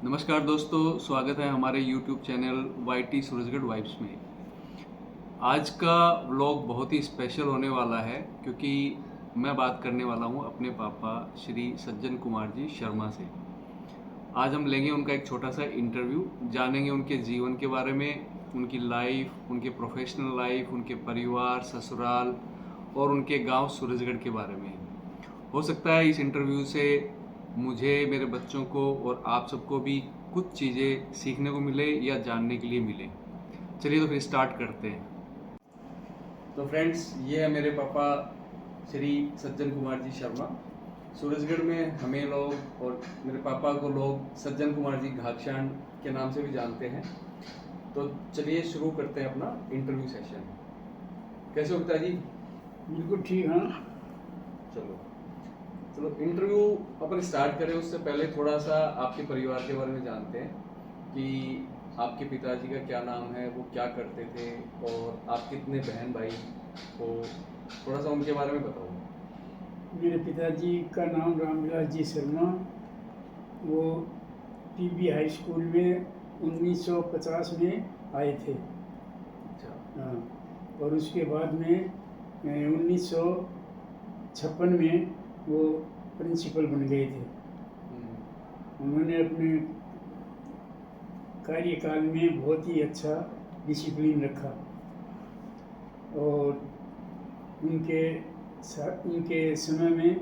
नमस्कार दोस्तों, स्वागत है हमारे YouTube channel YT Surajgarh vibes में। आज का व्लॉग बहुत ही स्पेशल होने वाला है क्योंकि मैं बात करने वाला हूं अपने पापा श्री सज्जन कुमार जी शर्मा से। आज हम लेंगे उनका एक छोटा सा इंटरव्यू, जानेंगे उनके जीवन के बारे में, उनकी लाइफ, उनके प्रोफेशनल लाइफ, उनके परिवार, ससुराल और उनके गांव सूरजगढ़ के बारे में। हो सकता है इस इंटरव्यू से मुझे, मेरे बच्चों को और आप सबको भी कुछ चीज़ें सीखने को मिले या जानने के लिए मिले। चलिए तो फिर स्टार्ट करते हैं। तो फ्रेंड्स, ये है मेरे पापा श्री सज्जन कुमार जी शर्मा। सूरजगढ़ में हमें लोग और मेरे पापा को लोग सज्जन कुमार जी घाघशान के नाम से भी जानते हैं। तो चलिए शुरू करते हैं अपना इंटरव्यू सेशन। कैसे हो पिताजी? बिल्कुल ठीक। हाँ, चलो चलो इंटरव्यू अपन स्टार्ट करें उससे पहले थोड़ा सा आपके परिवार के बारे में जानते हैं कि आपके पिताजी का क्या नाम है, वो क्या करते थे और आप कितने बहन भाई हो, थोड़ा सा उनके बारे में बताओ। मेरे पिताजी का नाम रामविलास जी शर्मा। वो पीबी हाई स्कूल में 1950 में आए थे। अच्छा। हाँ, और उसके बाद में 1956 में वो प्रिंसिपल बन गए थे। उन्होंने अपने कार्यकाल में बहुत ही अच्छा डिसिप्लिन रखा और उनके समय में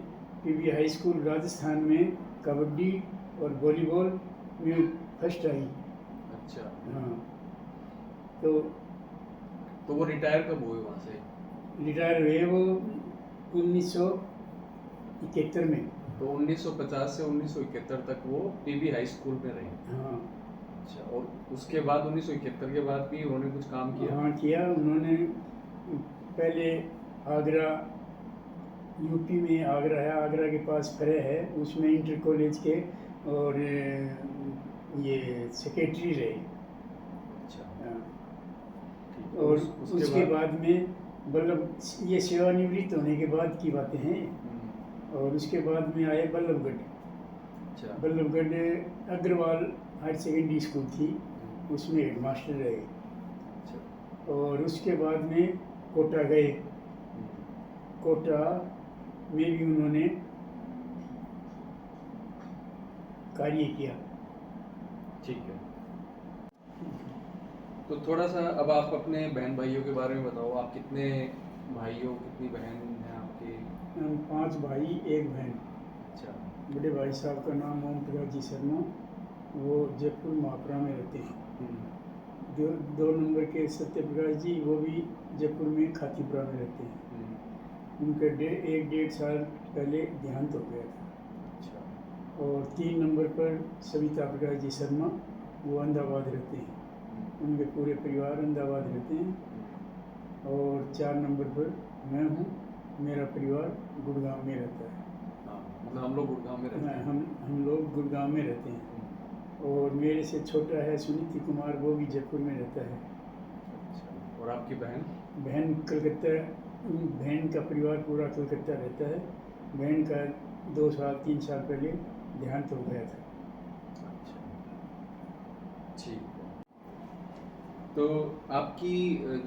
पीबी हाई स्कूल राजस्थान में कबड्डी और वॉलीबॉल में फर्स्ट आई। अच्छा। हाँ, तो वो रिटायर कब हुए वहाँ से? रिटायर हुए वो 1971 में। तो 1950 से 1971 तक वो पीबी हाई स्कूल में रहे। हाँ। अच्छा, और उसके बाद 1971 के बाद भी उन्होंने कुछ काम किया? हाँ, किया उन्होंने। पहले आगरा, यूपी में आगरा है, आगरा के पास फरे है, उसमें इंटर कॉलेज के और ये सेक्रेटरी रहे। अच्छा। हाँ। ठीक। और उसके उसके बाद में बल्लभ, ये सेवानिवृत्त होने के बाद की बातें हैं। और उसके बाद में आए बल्लभगढ़। अच्छा। Ballabhgarh Agrawal higher secondary school थी, उसमें हेड मास्टर रहे। अच्छा। और उसके बाद में कोटा गए। कोटा में भी उन्होंने कार्य किया। ठीक है। तो थोड़ा सा अब आप अपने बहन भाइयों के बारे में बताओ। आप कितने भाई हो, कितनी बहन हैं आपके? हम 5 भाई 1 बहन। अच्छा। बड़े भाई साहब का नाम ओम प्रकाश जी शर्मा, वो जयपुर महापरा में रहते हैं। जो 2 नंबर के सत्य प्रकाश जी, वो भी जयपुर में खातीपुरा में रहते हैं। उनका 1.5 साल पहले देहांत हो गया था। अच्छा। और 3 नंबर पर सविता प्रकाश जी शर्मा, वो अहमदाबाद रहते हैं। उनके पूरे परिवार अहमदाबाद रहते हैं। और 4 नंबर पर मैं हूँ, मेरा परिवार गुड़गांव में रहता है। हाँ, मतलब हम लोग गुड़गांव में रहते हैं। हम लोग गुड़गांव में रहते हैं। और मेरे से छोटा है सुनीति कुमार, वो भी जयपुर में रहता है। अच्छा। और आपकी बहन? बहन कलकत्ता, बहन का परिवार पूरा कलकत्ता रहता है। बहन का 2 साल 3 साल पहले देहांत हो गया था। अच्छा, ठीक है। तो आपकी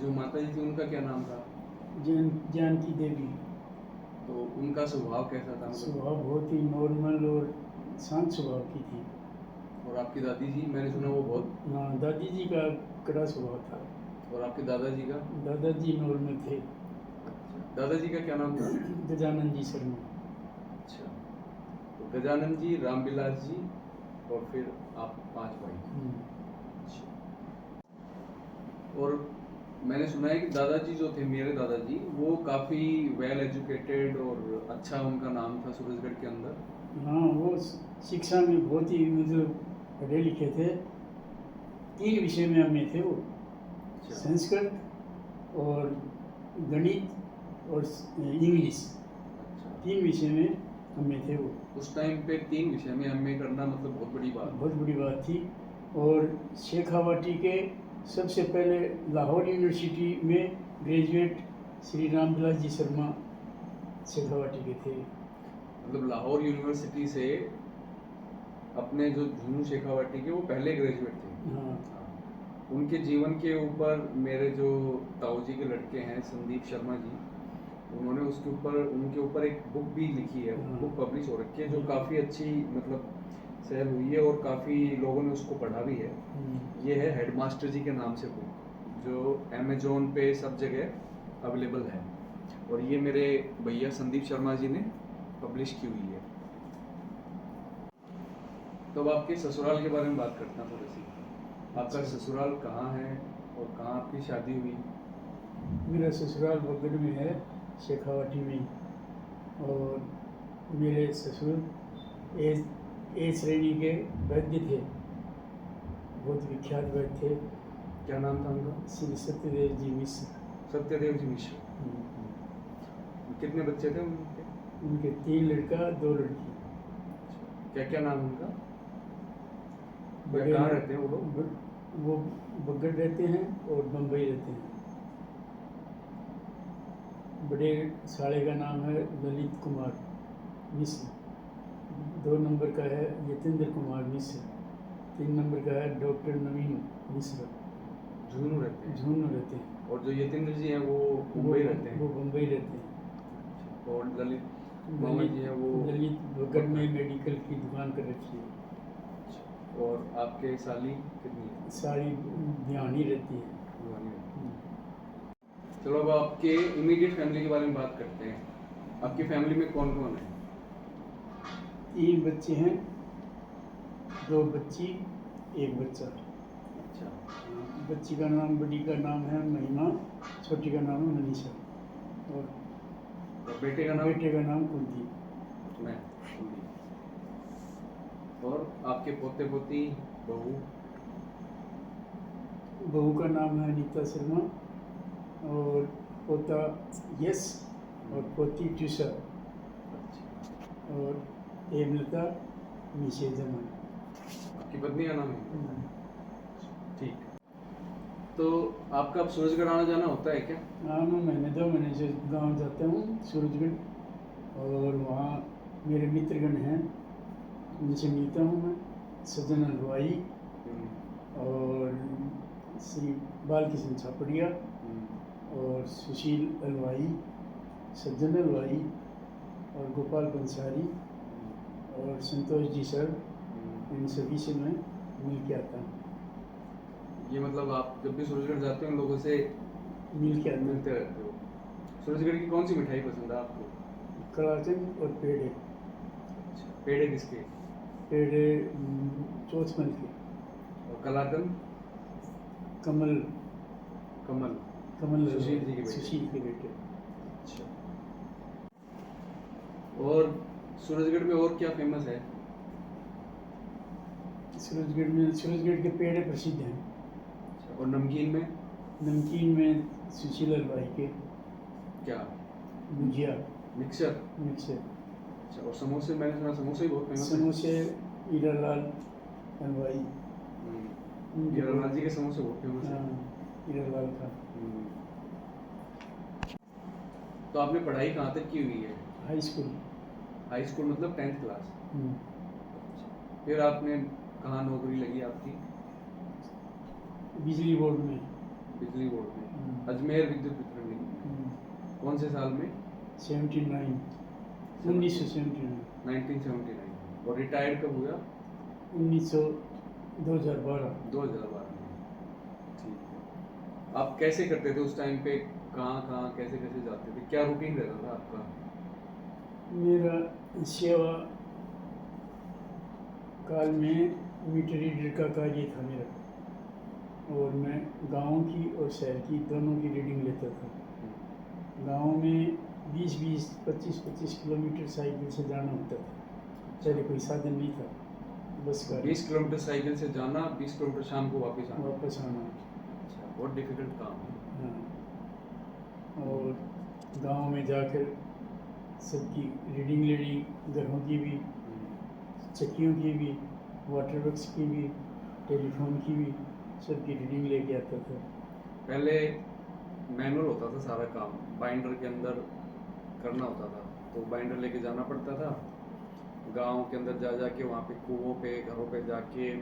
जो माता जी थी उनका क्या नाम था? जानकी देवी। तो उनका स्वभाव कैसा था? मतलब स्वभाव बहुत ही नॉर्मल और शांत स्वभाव की थी। और आपकी दादी जी, मैंने सुना वो बहुत। हाँ, दादी जी का कड़ा स्वभाव था। और आपके दादाजी का? दादाजी नॉर्मल थे। दादाजी का क्या नाम था? गजानन जी शर्मा। अच्छा। तो गजानन जी, रामविलास जी और फिर आप 5 भाई। अच्छा। और मैंने सुना है कि दादाजी जो थे, मेरे दादाजी, वो काफ़ी वेल एजुकेटेड और अच्छा उनका नाम था सूरजगढ़ के अंदर। हाँ, वो शिक्षा में बहुत ही मतलब पढ़े लिखे थे। 3 विषय में एमए थे वो, अच्छा। संस्कृत और गणित और इंग्लिश, अच्छा। 3 विषय में एमए थे वो। उस टाइम पे 3 विषय में एमए करना मतलब बहुत बड़ी बात। बहुत बड़ी बात थी। और शेखावाटी के सबसे पहले लाहौर यूनिवर्सिटी में ग्रेजुएट श्री रामविलास जी शर्मा शेखावाटी के थे। मतलब लाहौर यूनिवर्सिटी से अपने जो झुनू शेखावटी के वो पहले ग्रेजुएट थे। हाँ। उनके जीवन के ऊपर मेरे जो ताऊ जी के लड़के हैं संदीप शर्मा जी, उन्होंने उनके ऊपर एक बुक भी लिखी है, हाँ। बुक पब्लिश हो रखी है जो काफ़ी अच्छी मतलब सेल हुई है और काफ़ी लोगों ने उसको पढ़ा भी है। ये है हेडमास्टर जी के नाम से बुक, जो अमेजोन पे सब जगह अवेलेबल है, और ये मेरे भैया संदीप शर्मा जी ने पब्लिश की हुई है। तो अब आपके ससुराल के बारे में बात करते हैं थोड़ी सी। आपका ससुराल कहाँ है और कहाँ आपकी शादी हुई? मेरा ससुराल बगड़ में है, शेखावाटी में, और मेरे ससुर ए श्रेणी के वैद्य थे, बहुत विख्यात वैद्य थे। क्या नाम था उनका? श्री सत्यदेव जी मिश्र। सत्यदेव जी मिश्र। कितने बच्चे थे उनके? उनके 3 लड़का 2 लड़की। क्या क्या नाम उनका? बड़े कहाँ रहते हैं वो लोग? वो बगड़ रहते हैं और बम्बई रहते हैं। बड़े साले का नाम है ललित कुमार मिश्र, 2 नंबर का है यतेंद्र कुमार मिश्र, 3 नंबर का है डॉक्टर नवीन मिश्र। झुंझुनू रहते हैं। झुंझुनू रहते हैं। और जो यतेंद्र जी हैं वो मुंबई रहते हैं। वो बम्बई रहते हैं। और ललित मामा जी हैं वो ललित बगड़ में मेडिकल की दुकान कर रखी है। और आपके साली कितनी है? सारी ध्यानी रहती है। चलो अब आपके इमीडिएट फैमिली के बारे में बात करते हैं। आपकी फैमिली में कौन कौन है? 3 बच्चे हैं, 2 बच्ची 1 बच्चा। अच्छा। बच्ची का नाम, बड़ी का नाम है महिमा, छोटी का नाम है मनीषा, और बेटे का नाम? बेटे का नाम कुलदीप। मैं। और आपके पोते पोती, बहू? बहू का नाम है अनीता शर्मा, और पोता यश, और पोती ट्यूशा, और हेमलता नीचे जमा। आपकी पत्नी का नाम है? ठीक। तो आपका अब सूरजगढ़ आना जाना होता है क्या? हाँ, मैं महीने 2 महीने से गांव जाता हूँ सूरजगढ़, और वहाँ मेरे मित्रगण हैं, उनसे मिलता हूँ मैं। सज्जन हलवाई और श्री बालकिशन छापड़िया और सुशील हलवाई, सज्जन हलवाई और गोपाल पंसारी और संतोष जी सर, इन सभी से मैं मिल के आता हूँ। ये मतलब आप जब भी सूरजगढ़ जाते हो उन लोगों से मिल के मिलते रहते हो। सूरजगढ़ की कौन सी मिठाई पसंद है आपको? कलाकंद और पेड़े। पेड़े किसके? पेड़े चौथमल के। और कलाकंद? कमल कमल कमल सुशील जी के बेटे। सुशील के बेटे। अच्छा। और सूरजगढ़ में और क्या फेमस है? सूरजगढ़ के पेड़े प्रसिद्ध हैं। और नमकीन में? नमकीन में सुशील हलवाई के क्या? भुजिया, मिक्सचर? मिक्सर। अच्छा। और समोसे? मैंने सुना समोसे ही बहुत फेमस है। समोसे हीरालाल हलवाई, हीरालाल जी के समोसे बहुत फेमस है। हीरालाल का। तो आपने पढ़ाई कहाँ तक की हुई है? High school. हाई स्कूल मतलब 10th क्लास? फिर आपने कहाँ नौकरी लगी आपकी? बिजली बोर्ड में। बिजली बोर्ड में? अजमेर विद्युत वितरण निगम। कौन से साल में? 1979। 1979। और रिटायर्ड कब हुआ? 2012। 2012 में। ठीक है। आप कैसे करते थे उस टाइम पे? कहाँ कैसे कैसे जाते थे? क्या रूटीन रहता था आपका? मेरा सेवा काल में मीटर रीडर का कार्य था मेरा, और मैं गाँव की और शहर की दोनों की रीडिंग लेता था। गाँव में 20-20, 25-25 किलोमीटर साइकिल से जाना होता था। पहले कोई साधन नहीं था, बस का। 20 किलोमीटर साइकिल से जाना, 20 किलोमीटर शाम को वापस आना। अच्छा, बहुत डिफिकल्ट काम है। हाँ। और गांव में जाकर सबकी रीडिंग लेनी, घरों की भी, चक्कियों की भी, वाटर वर्क्स की भी, टेलीफोन की भी, सबकी रीडिंग लेके आता था। पहले मैनुअल होता था सारा काम, बाइंडर के अंदर करना होता था, तो बाइंडर लेके जाना पड़ता था। गांव के अंदर जा जा के वहाँ पे कुओं पे घरों पे जाके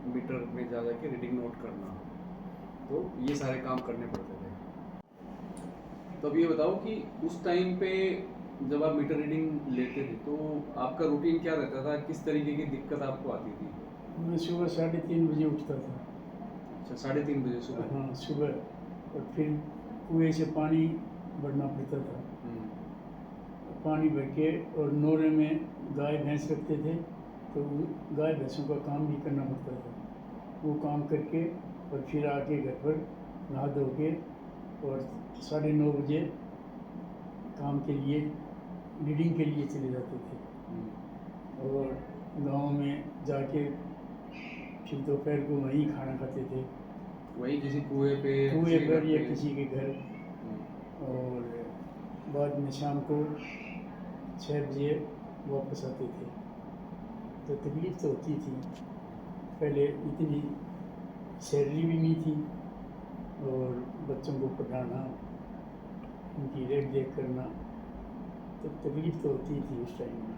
मीटर में जा जा के रीडिंग नोट करना, तो ये सारे काम करने पड़ते थे। तो अब ये बताओ कि उस टाइम पे जब आप मीटर रीडिंग लेते थे तो आपका रूटीन क्या रहता था, किस तरीके की दिक्कत आपको आती थी? मैं सुबह 3:30 बजे उठता था। अच्छा, 3:30 बजे सुबह? हाँ सुबह, और फिर कुएं से पानी भरना पड़ता था। हम्म, पानी भर के और नोरे में गाय भैंस रखते थे, तो गाय भैंसों का काम भी करना पड़ता था। वो काम करके और फिर आके घर पर नहा धो के और 9:30 बजे काम के लिए रीडिंग के लिए चले जाते थे। हम्म, और गांव में जाके फिर दोपहर को वहीं खाना खाते थे, वही किसी कुएं पे, कुएं किसी के पर घर या पे? किसी के घर। हम्म, और बाद में शाम को 6 बजे वापस आते थे। तो तकलीफ़ तो होती थी, पहले इतनी सैलरी भी नहीं थी, और बच्चों को पढ़ाना, उनकी रेख देख करना, तो तकलीफ़ तो होती थी उस टाइम में।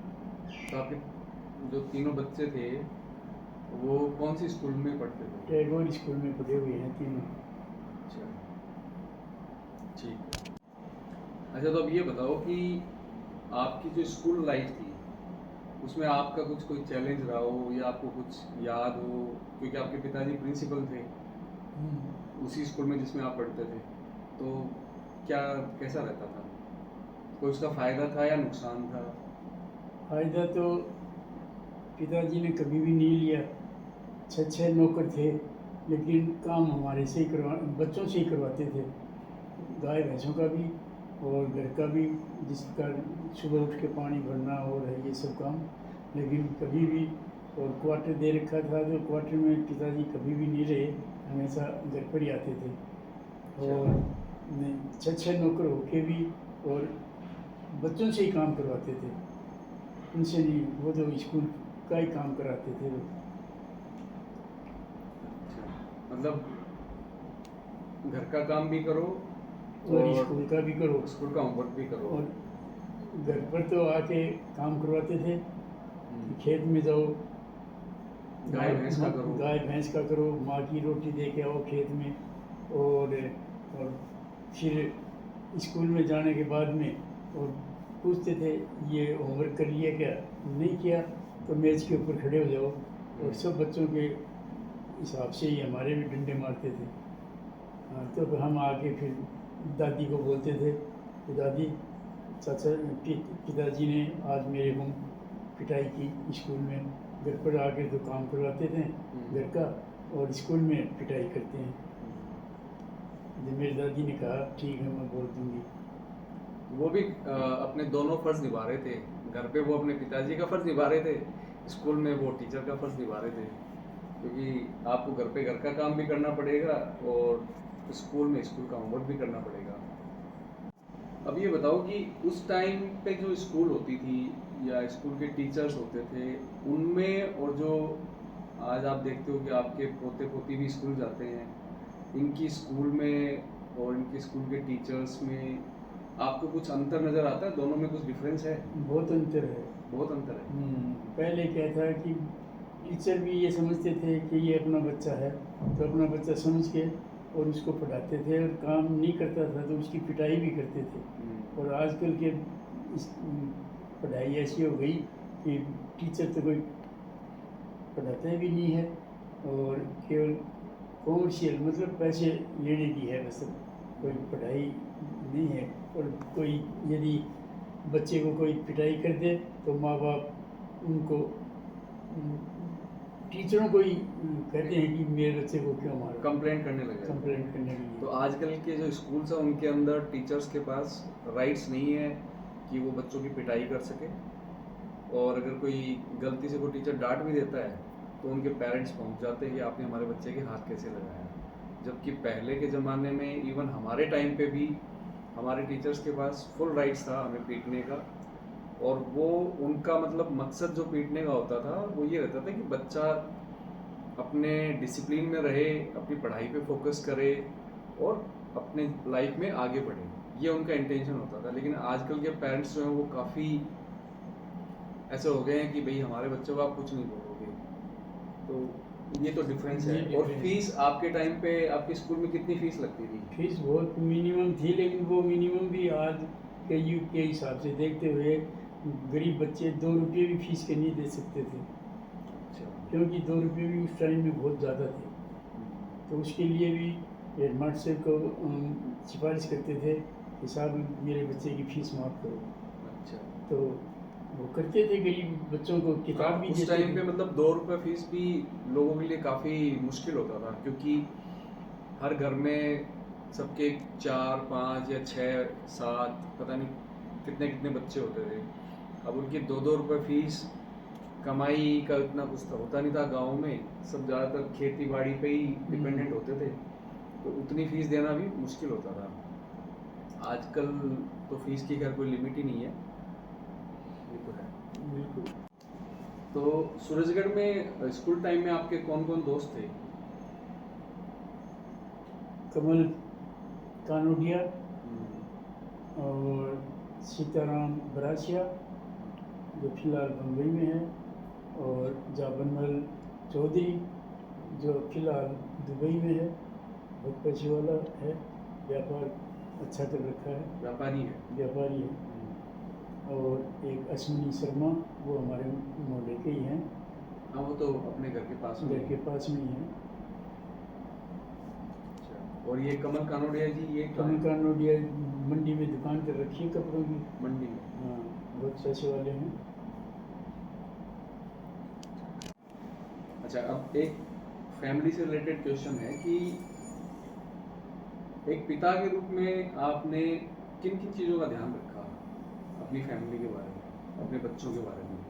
तो आपके जो तीनों बच्चे थे वो कौन सी स्कूल में पढ़ते थे? टैगोर स्कूल में पढ़े हुए हैं तीनों। अच्छा, ठीक। अच्छा, तो अब ये बताओ कि आपकी जो स्कूल लाइफ थी उसमें आपका कुछ कोई चैलेंज रहा हो या आपको कुछ याद हो, क्योंकि आपके पिताजी प्रिंसिपल थे उसी स्कूल में जिसमें आप पढ़ते थे, तो क्या कैसा रहता था? कोई उसका फ़ायदा था या नुकसान था? फ़ायदा तो पिताजी ने कभी भी नहीं लिया। 6 नौकर थे, लेकिन काम हमारे से ही बच्चों से ही करवाते थे, गाय भैंसों का भी और घर का भी, जिसका सुबह उठ के पानी भरना और है ये सब काम। लेकिन कभी भी, और क्वार्टर दे रखा था तो क्वार्टर में पिताजी कभी भी नहीं रहे, हमेशा घर पर ही आते थे। और 6 नौकर होके भी और बच्चों से ही काम करवाते थे, उनसे नहीं, वो तो स्कूल का ही काम कराते थे। अच्छा, मतलब घर का काम भी करो और और स्कूल का भी करो, स्कूल का होमवर्क भी करो। और घर पर तो आके काम करवाते थे कि खेत में जाओ, गाय भैंस का करो। गाय भैंस का करो, माँ की रोटी दे के आओ खेत में। और फिर स्कूल में जाने के बाद में और पूछते थे ये होमवर्क कर लिया क्या, नहीं किया तो मेज के ऊपर खड़े हो जाओ, और सब बच्चों के हिसाब से ही हमारे भी डंडे मारते थे। हाँ, तो फिर हम आके फिर दादी को बोलते थे कि दादी, चाचा पिताजी ने आज मेरे को पिटाई की स्कूल में। घर पर आके तो काम करवाते थे घर का, और स्कूल में पिटाई करते हैं। जब मेरी दादी ने कहा ठीक है मैं बोल दूंगी। वो भी अपने दोनों फर्ज निभा रहे थे, घर पे वो अपने पिताजी का फर्ज निभा रहे थे, स्कूल में वो टीचर का फर्ज निभा रहे थे, क्योंकि आपको घर पे घर का काम भी करना पड़ेगा और स्कूल में स्कूल का होमवर्क भी करना पड़ेगा। अब ये बताओ कि उस टाइम पे जो स्कूल होती थी या स्कूल के टीचर्स होते थे उनमें, और जो आज आप देखते हो कि आपके पोते पोती भी स्कूल जाते हैं, इनकी स्कूल में और इनके स्कूल के टीचर्स में आपको कुछ अंतर नज़र आता है? दोनों में कुछ डिफरेंस है? बहुत अंतर है। बहुत अंतर है। पहले क्या था कि टीचर भी ये समझते थे कि ये अपना बच्चा है, तो अपना बच्चा समझ के और उसको पढ़ाते थे, और काम नहीं करता था तो उसकी पिटाई भी करते थे। और आजकल के पढ़ाई ऐसी हो गई कि टीचर तो कोई पढ़ाते भी नहीं है, और केवल कॉमर्शियल मतलब पैसे लेने की है बस, कोई पढ़ाई नहीं है। और कोई यदि बच्चे को कोई पिटाई कर दे तो माँ बाप उनको टीचरों को ही कहते हैं कि मेरे बच्चे को क्यों मारा, कंप्लेंट करने लगे। कंप्लेंट करने के तो लिए। आजकल के जो स्कूल्स हैं उनके अंदर टीचर्स के पास राइट्स नहीं है कि वो बच्चों की पिटाई कर सके, और अगर कोई गलती से कोई टीचर डांट भी देता है तो उनके पेरेंट्स पहुंच जाते हैं कि आपने हमारे बच्चे के हाथ कैसे लगाया। जबकि पहले के ज़माने में, इवन हमारे टाइम पे भी, हमारे टीचर्स के पास फुल राइट्स था हमें पीटने का, और वो उनका मतलब मकसद जो पीटने का होता था वो ये रहता था कि बच्चा अपने डिसिप्लिन में रहे, अपनी पढ़ाई पे फोकस करे और अपने लाइफ में आगे बढ़े, ये उनका इंटेंशन होता था। लेकिन आजकल के पेरेंट्स जो हैं वो काफ़ी ऐसे हो गए हैं कि भाई हमारे बच्चों को आप कुछ नहीं बोलोगे। तो ये तो डिफरेंस है। ये और difference फीस आपके टाइम पे आपके स्कूल में कितनी फीस लगती थी? फीस बहुत मिनिमम थी, लेकिन वो मिनिमम भी आज के युग के हिसाब से देखते हुए गरीब बच्चे 2 रुपये भी फीस के नहीं दे सकते थे, अच्छा। क्योंकि 2 रुपये भी उस टाइम में बहुत ज़्यादा थे। तो उसके लिए भी हेडमास्टर को सिफारिश करते थे कि साहब मेरे बच्चे की फीस माफ़ करो। अच्छा। तो वो करते थे, गरीब बच्चों को किताब भी उस देते टाइम थे। पे मतलब 2 रुपये फीस भी लोगों के लिए काफ़ी मुश्किल होता था, क्योंकि हर घर में सबके 4 5 या 6 7 पता नहीं कितने कितने बच्चे होते थे। अब उनकी 2 2 रुपये फीस, कमाई का इतना कुछ होता नहीं था गाँव में, सब ज़्यादातर खेती बाड़ी पे ही डिपेंडेंट होते थे, तो उतनी फीस देना भी मुश्किल होता था। आजकल तो फीस की खैर कोई लिमिट ही नहीं है, ये तो है। बिल्कुल। तो सूरजगढ़ में स्कूल टाइम में आपके कौन कौन दोस्त थे? कमल कानोडिया और सीताराम बरासिया, जो फिलहाल बम्बई में है, और जाबनमल चौधरी, जो फिलहाल दुबई में है, बहुत पैसे वाला है, व्यापार अच्छा कर रखा है, व्यापारी है। व्यापारी है। और एक अश्विनी शर्मा, वो हमारे मोहल्ले के ही हैं, हाँ, वो तो अपने घर के पास में घर के पास में ही हैं। अच्छा। और ये कमल कानोडिया जी, ये कहाँ कमल है? कानोडिया मंडी में दुकान कर रखी है कपड़ों की। मंडी में। हाँ, बहुत पैसे वाले हैं। अच्छा, अब एक फैमिली से रिलेटेड क्वेश्चन है कि एक पिता के रूप में आपने किन किन चीज़ों का ध्यान रखा अपनी फैमिली के बारे में, अपने बच्चों के बारे में?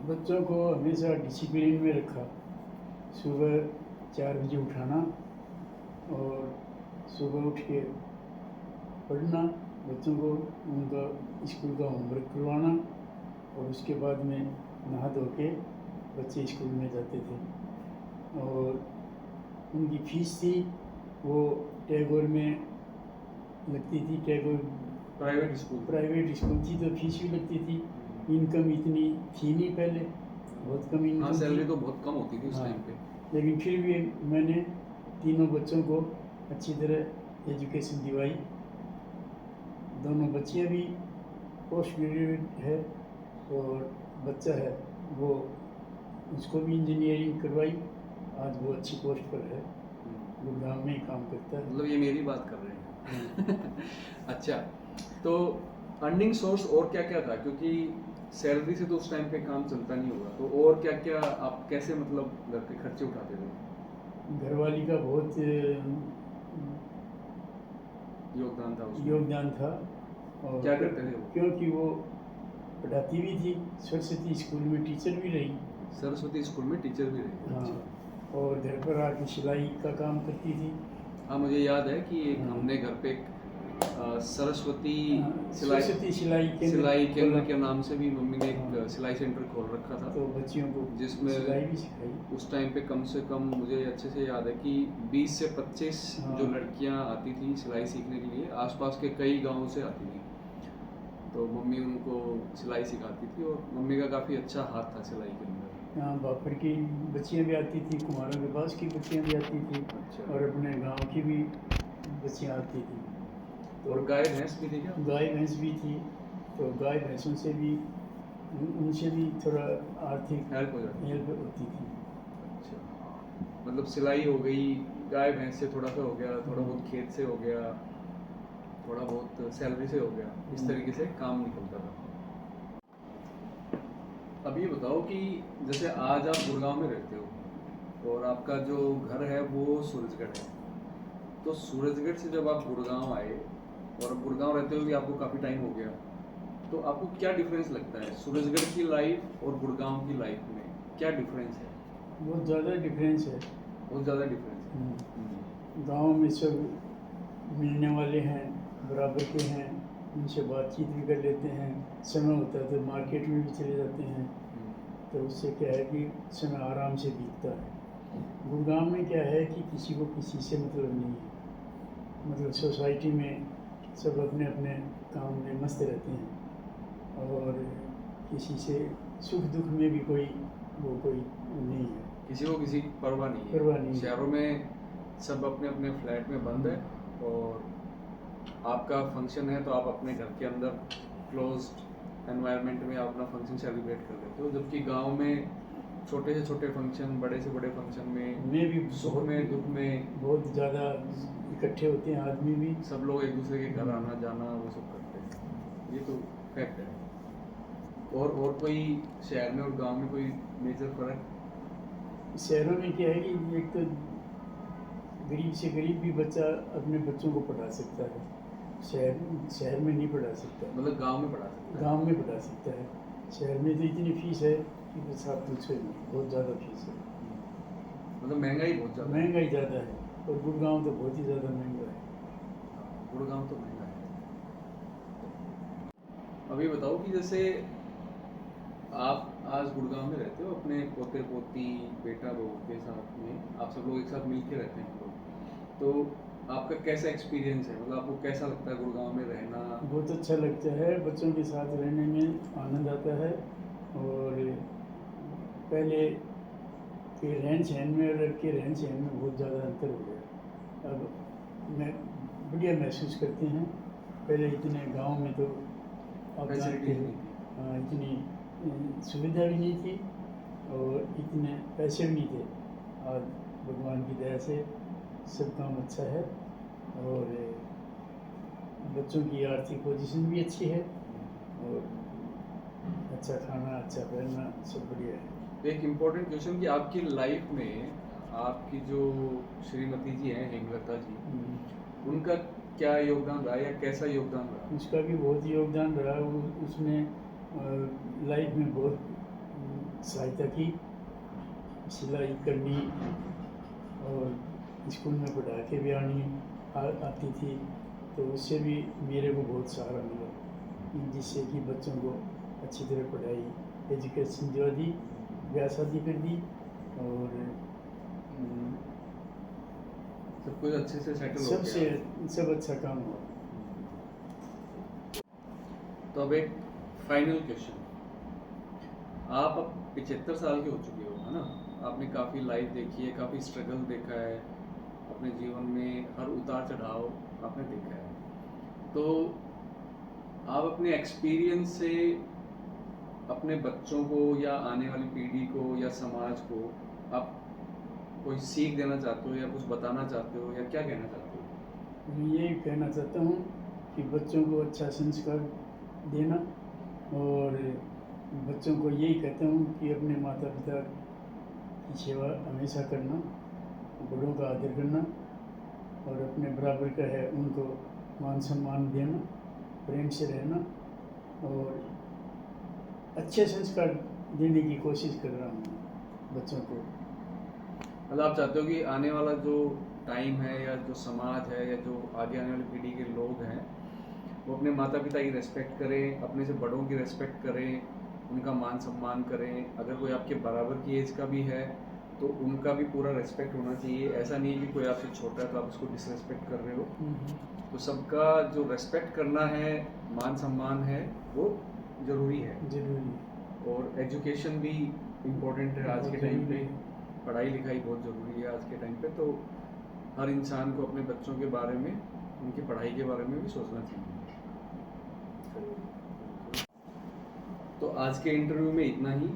बच्चों को हमेशा डिसिप्लिन में रखा। सुबह 4 बजे उठाना और सुबह उठ के पढ़ना, बच्चों को उनका स्कूल का होमवर्क करवाना, और उसके बाद में नहा धो के बच्चे स्कूल में जाते थे। और उनकी फीस थी वो टैगोर में लगती थी। Tagore private school? Private school थी तो फीस भी लगती थी। इनकम इतनी थी नहीं पहले, बहुत कम हाँ, इनकम सैलरी थी। तो बहुत कम होती थी उस हाँ, टाइम पे। लेकिन फिर भी मैंने तीनों बच्चों को अच्छी तरह एजुकेशन दिवाई। दोनों बच्चियाँ भी पोस्ट ग्रेजुएट है, और बच्चा है वो, उसको भी इंजीनियरिंग करवाई। आज वो अच्छी पोस्ट पर है, गुड़गांव में ही काम करता है। मतलब ये मेरी बात कर रहे हैं। अच्छा, तो अर्निंग सोर्स और क्या क्या था, क्योंकि सैलरी से तो उस टाइम पे काम चलता नहीं होगा, तो और क्या क्या आप कैसे मतलब घर के खर्चे उठाते थे? घरवाली का बहुत योगदान था उसमें? योगदान था। और क्या करते थे वो? क्योंकि वो पढ़ाती भी थी, सरस्वती स्कूल में टीचर भी रही। सरस्वती स्कूल में टीचर भी रही? हाँ, अच्छा। और घर पर आके सिलाई का काम करती थी। हाँ, मुझे याद है कि एक हाँ। हमने घर पे एक सरस्वती सरस्वती सिलाई केंद्र के नाम से भी मम्मी ने एक हाँ। सिलाई सेंटर खोल रखा था, तो बच्चियों को जिसमें सिलाई भी सिखाई। उस टाइम पे कम से कम मुझे अच्छे से याद है कि 20 से 25 हाँ। जो लड़कियां आती थी सिलाई सीखने के लिए, आसपास के कई गांवों से आती थी, तो मम्मी उनको सिलाई सिखाती थी, और मम्मी का काफ़ी अच्छा हाथ था सिलाई के अंदर। यहाँ बापर की बच्चियाँ भी आती थी, कुमारों के पास की बच्चियाँ भी आती थी, अच्छा। और अपने गांव की भी बच्चियाँ आती थी। और गाय भैंस भी थी क्या? गाय भैंस भी थी, तो गाय भैंसों से भी उनसे भी थोड़ा आर्थिक हेल्प हो जाती? हेल्प होती थी। अच्छा, मतलब सिलाई हो गई, गाय भैंस से थोड़ा सा हो गया, थोड़ा बहुत खेत से हो गया, थोड़ा बहुत सैलरी से हो गया, इस तरीके से काम निकलता था। अब ये बताओ कि जैसे आज आप गुड़गांव में रहते हो और आपका जो घर है वो सूरजगढ़ है, तो सूरजगढ़ से जब आप गुड़गांव आए, और अब गुड़गांव रहते हुए भी आपको काफ़ी टाइम हो गया, तो आपको क्या डिफरेंस लगता है सूरजगढ़ की लाइफ और गुड़गांव की लाइफ में? क्या डिफरेंस है? बहुत ज़्यादा डिफरेंस है। बहुत ज़्यादा डिफरेंस है। गांव में सब मिलने वाले हैं, बराबर के हैं, उनसे बातचीत भी कर लेते हैं। समय होता है तो मार्केट में भी चले जाते हैं, तो उससे क्या है कि समय आराम से बीतता है। गुड़गांव में क्या है कि किसी को किसी से मतलब नहीं है, मतलब सोसाइटी में सब अपने अपने काम में मस्त रहते हैं, और किसी से सुख दुख में भी कोई नहीं है, किसी को किसी की परवाह नहीं है। परवाह नहीं है। शहरों में सब अपने अपने फ्लैट में बंद है और आपका फंक्शन है तो आप अपने घर के अंदर क्लोज्ड एनवायरनमेंट में आप अपना फंक्शन सेलिब्रेट कर लेते हो, जबकि गांव में छोटे से छोटे फंक्शन, बड़े से बड़े फंक्शन में भी सुख में दुख में बहुत ज़्यादा इकट्ठे होते हैं आदमी भी। सब लोग एक दूसरे के घर आना जाना वो सब करते हैं, ये तो फैक्ट है। और कोई शहर में और गांव में कोई मेजर फर्क? शहरों में क्या है कि एक तो गरीब से गरीब भी बच्चा अपने बच्चों को पढ़ा सकता है, शहर में नहीं पढ़ा सकता। मतलब गांव में पढ़ा सकता है? गांव में पढ़ा सकता है, शहर में तो इतनी फीस है कि बस आप पूछो ही नहीं, बहुत ज़्यादा फीस है। मतलब महंगाई बहुत ज़्यादा? महंगाई ज़्यादा है, और गुड़गांव तो बहुत ही ज़्यादा महंगा है। गुड़गांव तो महंगा है। अभी बताओ कि जैसे आप आज गुड़गांव में रहते हो अपने पोते पोती बेटा बहू के साथ में, आप सब लोग एक साथ मिल के रहते हैं लोग, तो आपका कैसा एक्सपीरियंस है? मतलब आपको कैसा लगता है गुड़गांव में रहना? बहुत अच्छा लगता है, बच्चों के साथ रहने में आनंद आता है। और पहले के रहन सहन में और अब के रहन सहन में बहुत ज़्यादा अंतर हो गया। अब मैं बढ़िया महसूस करते हैं। पहले इतने गांव में तो आप जानते हैं, इतनी सुविधा भी नहीं थी और इतने पैसे भी नहीं थे। आज भगवान की दया से सब काम अच्छा है और बच्चों की आर्थिक पोजीशन भी अच्छी है और अच्छा खाना, अच्छा पहनना, सब बढ़िया है। एक इम्पोर्टेंट क्वेश्चन कि आपकी लाइफ में आपकी जो श्रीमती जी हैं हेमलता जी, उनका क्या योगदान रहा या कैसा योगदान रहा? उसका भी बहुत योगदान रहा। उसने लाइफ में बहुत सहायता की, सिलाई करनी और स्कूल में पढ़ा के भी आती थी, तो उससे भी मेरे को बहुत सहारा मिला, जिससे कि बच्चों को अच्छी तरह पढ़ाई एजुकेशन दिला दी, ब्याह शादी कर दी और सब कुछ अच्छे से सेटल हो सबसे गया। सब अच्छा काम हुआ। तो अब एक फाइनल क्वेश्चन, आप अब 75 साल के हो चुके हो, है ना? आपने काफ़ी लाइफ देखी है, काफ़ी स्ट्रगल देखा है, अपने जीवन में हर उतार चढ़ाव आपने देखा है, तो आप अपने एक्सपीरियंस से अपने बच्चों को या आने वाली पीढ़ी को या समाज को आप कोई सीख देना चाहते हो या कुछ बताना चाहते हो या क्या कहना चाहते हो? मैं यही कहना चाहता हूँ कि बच्चों को अच्छा संस्कार देना और बच्चों को यही कहता हूँ कि अपने माता पिता की सेवा हमेशा करना, बड़ों का आदर करना और अपने बराबर का है उनको मान सम्मान देना, प्रेम से रहना और अच्छे संस्कार देने की कोशिश कर रहा हूँ बच्चों को। मतलब आप चाहते हो कि आने वाला जो टाइम है या जो समाज है या जो आगे आने वाली पीढ़ी के लोग हैं वो अपने माता पिता की रेस्पेक्ट करें, अपने से बड़ों की रेस्पेक्ट करें, उनका मान सम्मान करें। अगर कोई आपके बराबर की एज का भी है तो उनका भी पूरा रेस्पेक्ट होना चाहिए। ऐसा नहीं है कि कोई आपसे छोटा है तो आप उसको डिसरेस्पेक्ट कर रहे हो। तो सबका जो रेस्पेक्ट करना है, मान सम्मान है, वो ज़रूरी है। और एजुकेशन भी इम्पोर्टेंट है आज के टाइम पे, पढ़ाई लिखाई बहुत ज़रूरी है आज के टाइम पे। तो हर इंसान को अपने बच्चों के बारे में, उनकी पढ़ाई के बारे में भी सोचना चाहिए। तो आज के इंटरव्यू में इतना ही।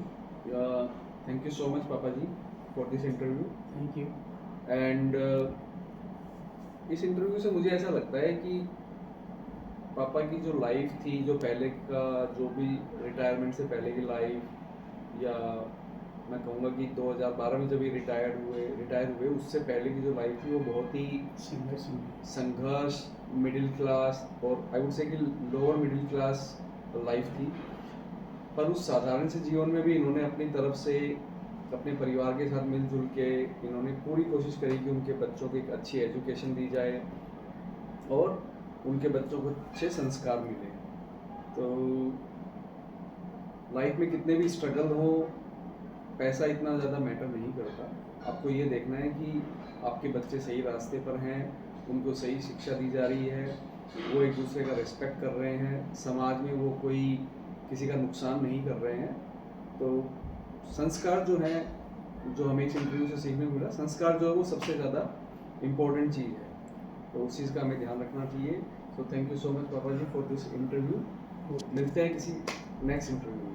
थैंक यू सो मच पापा जी for this interview. Thank you. And इस इंटरव्यू से मुझे ऐसा लगता है कि पापा की जो लाइफ थी, जो पहले का, जो भी रिटायरमेंट से पहले की लाइफ, या मैं कहूँगा कि 2012 में जब ये रिटायर हुए उससे पहले की जो लाइफ थी वो बहुत ही संघर्ष, मिडिल क्लास और आई वुड से कि लोअर मिडिल क्लास लाइफ थी। पर उस साधारण से जीवन में भी इन्होंने अपनी तरफ से अपने परिवार के साथ मिलजुल के इन्होंने पूरी कोशिश करी कि उनके बच्चों को एक अच्छी एजुकेशन दी जाए और उनके बच्चों को अच्छे संस्कार मिले। तो लाइफ में कितने भी स्ट्रगल हो, पैसा इतना ज़्यादा मैटर नहीं करता। आपको ये देखना है कि आपके बच्चे सही रास्ते पर हैं, उनको सही शिक्षा दी जा रही है, वो एक दूसरे का रिस्पेक्ट कर रहे हैं, समाज में वो कोई किसी का नुकसान नहीं कर रहे हैं। तो संस्कार जो है, जो हमें इस इंटरव्यू से सीखने को मिला, संस्कार जो है वो सबसे ज़्यादा इम्पोर्टेंट चीज़ है, तो उस चीज़ का हमें ध्यान रखना चाहिए। So thank you so much पापा जी फॉर दिस इंटरव्यू। मिलते हैं किसी नेक्स्ट इंटरव्यू में।